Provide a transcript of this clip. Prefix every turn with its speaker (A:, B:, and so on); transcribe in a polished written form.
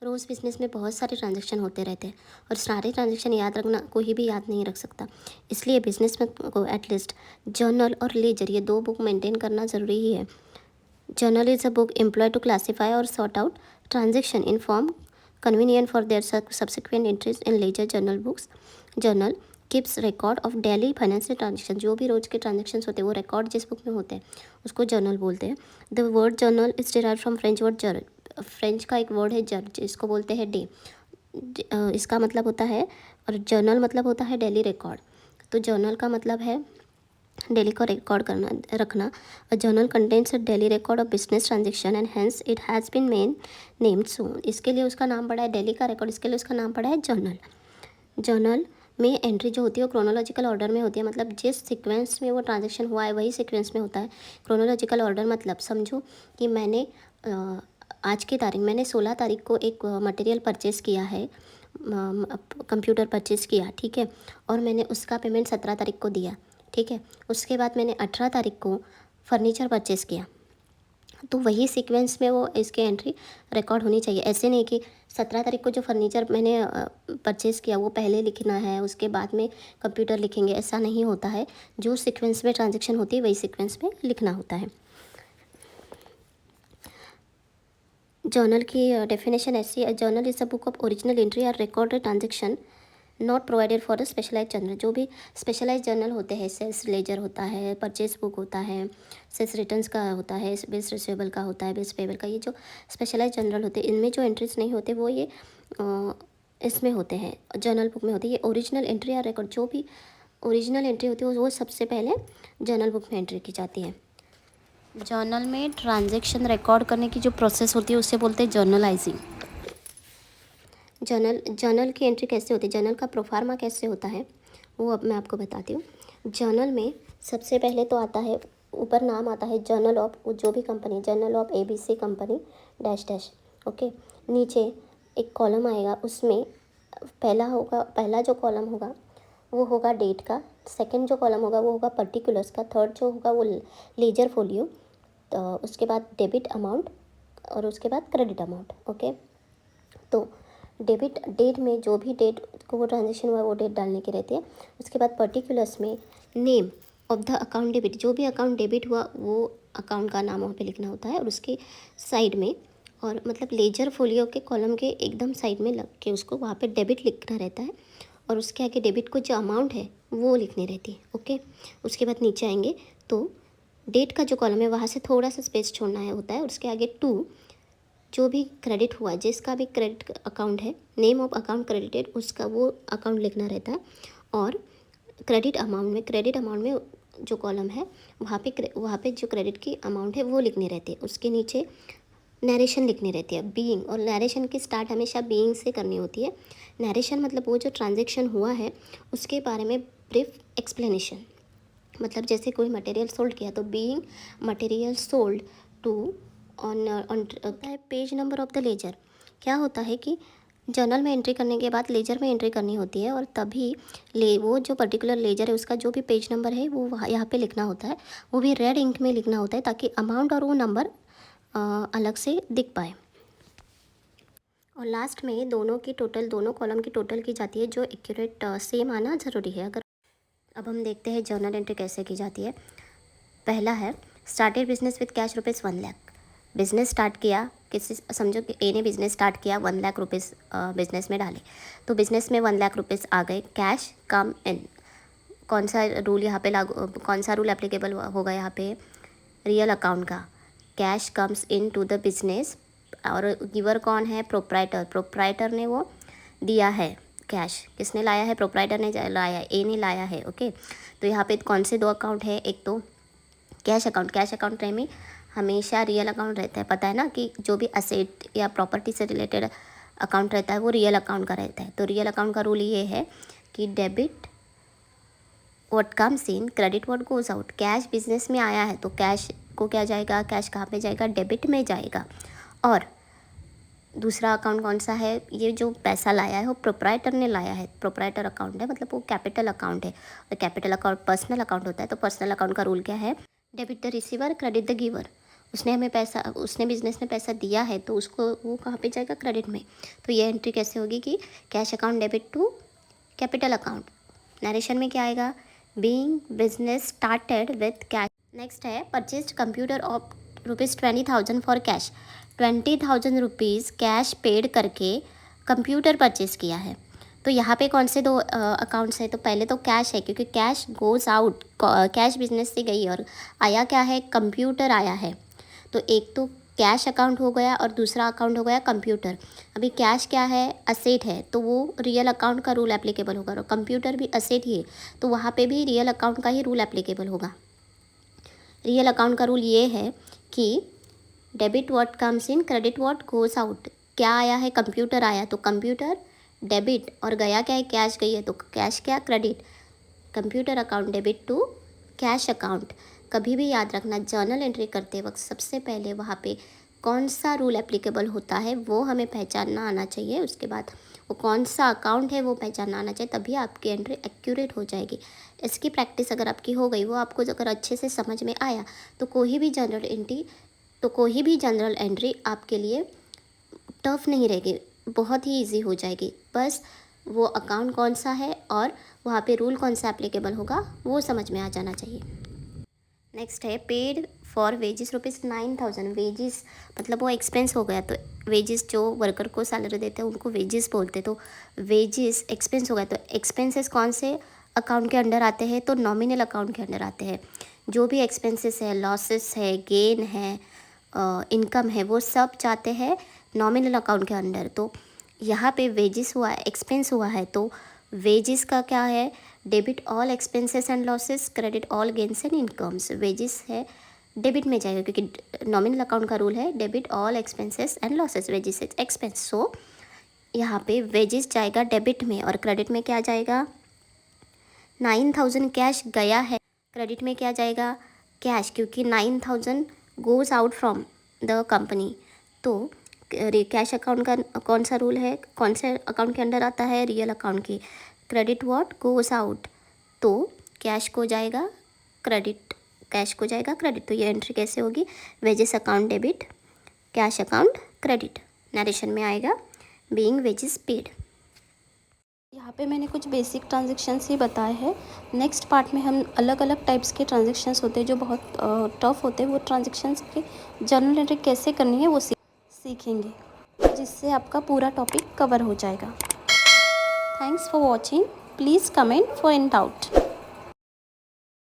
A: रोज़ business में बहुत सारे ट्रांज़ैक्शन होते रहते हैं और सारे ट्रांज़ैक्शन याद रखना कोई भी याद नहीं रख सकता। इसलिए बिज़नेस में को एटलीस्ट जर्नल और लेजर ये 2 बुक मेंटेन करना ज़रूरी ही है। Journal is a book employed to classify और sort out transaction in form convenient for their subsequent entries in ledger journal books. Journal keeps record of daily financial transaction. जो भी रोज़ के transactions होते हैं वो रिकॉर्ड जिस बुक में होते हैं उसको जर्नल बोलते हैं। The word journal is derived from French word journal. French का एक वर्ड है जर, जिसको बोलते हैं डे। इसका मतलब होता है, और जर्नल मतलब होता है डेली रिकॉर्ड। तो जर्नल का मतलब है डेली का रिकॉर्ड करना, रखना। A journal contains a daily record of business transaction and hence it has been named so. इसके लिए उसका नाम पड़ा है डेली का रिकॉर्ड, इसके लिए उसका नाम पड़ा है जर्नल। जर्नल में एंट्री जो होती है वो क्रोनोलॉजिकल ऑर्डर में होती है, मतलब जिस सीक्वेंस में वो ट्रांजेक्शन हुआ है वही सीक्वेंस में होता है। क्रोनोलॉजिकल ऑर्डर मतलब समझो कि मैंने आज की तारीख, मैंने 16 तारीख को एक मटेरियल परचेज़ किया है, कंप्यूटर परचेज़ किया, ठीक है, और मैंने उसका पेमेंट 17 तारीख को दिया, ठीक है। उसके बाद मैंने 18 तारीख को फर्नीचर परचेज़ किया, तो वही सीक्वेंस में वो इसकी एंट्री रिकॉर्ड होनी चाहिए। ऐसे नहीं कि 17 तारीख को जो फर्नीचर मैंने परचेज़ किया वो पहले लिखना है उसके बाद में कंप्यूटर लिखेंगे, ऐसा नहीं होता है। जो सीक्वेंस में ट्रांजेक्शन होती है वही सीक्वेंस में लिखना होता है। जर्नल की डेफिनेशन ऐसी है, journal is a book of original entry और recorded transaction not provided for a specialise journal. जो भी स्पेशलाइज जर्नल होते हैं, सेल्स लेजर होता है, परचेज बुक होता है, सेल्स रिटर्न्स का होता है, बिल्स रिसीवेबल का होता है, बिल्स पेबल का, ये जो स्पेशलाइज जर्नल होते हैं इनमें जो एंट्रीज नहीं होते वो ये इसमें होते हैं, जर्नल बुक में होती है। ये ओरिजिनल एंट्री या रिकॉर्ड, जो भी ओरिजिनल एंट्री होती है वो सबसे पहले जर्नल बुक में एंट्री की जाती है। जर्नल में ट्रांजेक्शन रिकॉर्ड करने की जो प्रोसेस होती है उसे बोलते हैं जर्नलाइजिंग। जर्नल की एंट्री कैसे होती है, जर्नल का प्रोफार्मा कैसे होता है वो अब मैं आपको बताती हूँ। जर्नल में सबसे पहले तो आता है, ऊपर नाम आता है जर्नल ऑफ जो भी company, journal of ABC company dash dash, okay. नीचे एक कॉलम आएगा, उसमें पहला जो कॉलम होगा वो होगा डेट का, सेकंड जो कॉलम होगा वो होगा पर्टिकुलर्स का, थर्ड जो होगा वो लेजर फोलियो, तो उसके बाद डेबिट अमाउंट और उसके बाद क्रेडिट अमाउंट, ओके। तो डेबिट डेट में जो भी डेट को वो ट्रांजेक्शन हुआ है वो डेट डालने की रहती है। उसके बाद पर्टिकुलर्स में name of the account debit, जो भी अकाउंट डेबिट हुआ वो अकाउंट का नाम वहाँ पे लिखना होता है, और उसके साइड में, और मतलब लेजर फोलियो के कॉलम के एकदम साइड में लग के उसको वहाँ पे डेबिट लिखना रहता है, और उसके आगे डेबिट को जो अमाउंट है वो लिखनी रहती है, ओके। उसके बाद नीचे आएंगे तो डेट का जो कॉलम है वहाँ से थोड़ा सा स्पेस छोड़ना है होता है, और उसके आगे 2 जो भी क्रेडिट हुआ, जिसका भी क्रेडिट अकाउंट है, नेम ऑफ अकाउंट क्रेडिटेड, उसका वो अकाउंट लिखना रहता है। और क्रेडिट अमाउंट में जो कॉलम है वहाँ पे जो क्रेडिट की अमाउंट है वो लिखनी रहती है। उसके नीचे नरेशन लिखनी रहती है, बीइंग, और नरेशन की स्टार्ट हमेशा बीइंग से करनी होती है। नरेशन मतलब वो जो ट्रांजेक्शन हुआ है उसके बारे में ब्रीफ एक्सप्लेनेशन, मतलब जैसे कोई मटेरियल सोल्ड किया तो being material sold to on होता है page number of the ledger. क्या होता है कि जर्नल में एंट्री करने के बाद लेजर में एंट्री करनी होती है, और तभी वो जो पर्टिकुलर लेजर है उसका जो भी पेज नंबर है वो वहाँ यहाँ पे लिखना होता है, वो भी रेड इंक में लिखना होता है ताकि अमाउंट और वो नंबर अलग से दिख पाए। और लास्ट में दोनों कॉलम की टोटल की जाती है, जो एक्यूरेट सेम आना ज़रूरी है। अगर अब हम देखते हैं जर्नल एंट्री कैसे की जाती है। पहला है started business with cash ₹1,00,000। Business start किया, किसी समझो कि ए ने बिजनेस स्टार्ट किया, ₹1,00,000 बिजनेस में डाले, तो बिजनेस में ₹1,00,000 आ गए, कैश कम इन। कौन सा रूल यहाँ पे लागू, कौन सा रूल एप्लीकेबल होगा यहाँ पे, रियल अकाउंट का। Cash comes in to the business, और गिवर कौन है, प्रोप्राइटर ने वो दिया है कैश, किसने लाया है, प्रोप्राइटर ने लाया है, ए ने लाया है, ओके। तो यहाँ पे कौन से 2 अकाउंट है, एक तो कैश अकाउंट में हमेशा रियल अकाउंट रहता है, पता है ना कि जो भी असेट या प्रॉपर्टी से रिलेटेड अकाउंट रहता है वो रियल अकाउंट का रहता है। तो रियल अकाउंट का रूल ये है कि debit what comes in, credit what goes out. Cash business में आया है तो कैश को क्या जाएगा, कैश कहाँ पे जाएगा, डेबिट में जाएगा। और दूसरा अकाउंट कौन सा है, ये जो पैसा लाया है वो प्रोप्राइटर ने लाया है, प्रोप्राइटर अकाउंट है, मतलब वो कैपिटल अकाउंट है। और कैपिटल अकाउंट पर्सनल अकाउंट होता है, तो पर्सनल अकाउंट का रूल क्या है, debit the receiver credit the giver. उसने हमें पैसा, उसने बिजनेस ने पैसा दिया है तो उसको वो कहाँ पे जाएगा, क्रेडिट में। तो ये एंट्री कैसे होगी कि cash account debit to capital account. Narration में क्या आएगा, being business started with cash. Next है purchased computer of ₹20,000 for cash. 20,000 rupees cash paid करके कंप्यूटर परचेज किया है। तो यहाँ पे कौन से दो अकाउंट्स है, तो पहले तो कैश है क्योंकि cash goes out, cash business से गई और आया क्या है, कंप्यूटर आया है। तो एक तो कैश अकाउंट हो गया और दूसरा अकाउंट हो गया कंप्यूटर। अभी कैश क्या है, असेट है, तो वो रियल अकाउंट का रूल एप्लीकेबल होगा, और कंप्यूटर भी असेट ही है तो वहाँ पे भी रियल अकाउंट का ही रूल एप्लीकेबल होगा। रियल अकाउंट का रूल ये है कि debit what comes in, credit what goes out. क्या आया है, कंप्यूटर आया तो कंप्यूटर डेबिट, और गया क्या है, कैश गई है तो कैश क्या, credit. Computer account debit to cash account. कभी भी याद रखना, जर्नल एंट्री करते वक्त सबसे पहले वहाँ पे कौन सा रूल एप्लीकेबल होता है वो हमें पहचानना आना चाहिए। उसके बाद वो कौन सा अकाउंट है वो पहचानना आना चाहिए, तभी आपकी एंट्री एक्यूरेट हो जाएगी। इसकी प्रैक्टिस अगर आपकी हो गई, वो आपको अगर अच्छे से समझ में आया, तो कोई भी जनरल एंट्री आपके लिए टफ नहीं रहेगी, बहुत ही ईजी हो जाएगी। बस वो अकाउंट कौन सा है और वहाँ पे रूल कौन सा एप्लीकेबल होगा वो समझ में आ जाना चाहिए। नेक्स्ट है पेड फॉर वेजिस ₹9,000। वेजिस मतलब वो एक्सपेंस हो गया, तो वेजिस जो वर्कर को सैलरी देते हैं उनको वेजिस बोलते, तो वेजिस एक्सपेंस हो गया। तो एक्सपेंसेस कौन से अकाउंट के अंडर आते हैं, तो नॉमिनल अकाउंट के अंडर आते हैं। जो भी एक्सपेंसेस है, लॉसेस है, गेन है, इनकम है, वो सब जाते हैं नॉमिनल अकाउंट के अंडर। तो यहाँ पे वेजिस हुआ है, एक्सपेंस हुआ है, तो वेजिस का क्या है, debit all expenses and losses, credit all gains and incomes. Wages है डेबिट में जाएगा क्योंकि नॉमिनल अकाउंट का रूल है debit all expenses and losses, wages expense. So यहाँ पे वेजिस जाएगा डेबिट में और क्रेडिट में क्या जाएगा, 9,000 कैश गया है, क्रेडिट में क्या जाएगा, कैश, क्योंकि 9,000 goes out from the company. तो कैश अकाउंट का कौन सा रूल है, कौन से अकाउंट के अंडर आता है, रियल अकाउंट की। क्रेडिट व्हाट गोज़ आउट, तो कैश को जाएगा क्रेडिट, कैश को जाएगा क्रेडिट। तो ये एंट्री कैसे होगी, wages account debit, cash account credit. Narration में आएगा बीइंग वेजेस पेड। यहाँ पे मैंने कुछ बेसिक ट्रांजेक्शन्स ही बताए हैं। नेक्स्ट पार्ट में हम अलग अलग टाइप्स के ट्रांजेक्शन्स होते हैं जो बहुत टफ होते हैं, वो ट्रांजेक्शन्स की जर्नल एंट्री कैसे करनी है वो सीखेंगे, जिससे आपका पूरा टॉपिक कवर हो जाएगा। Thanks for watching, please comment for any doubt.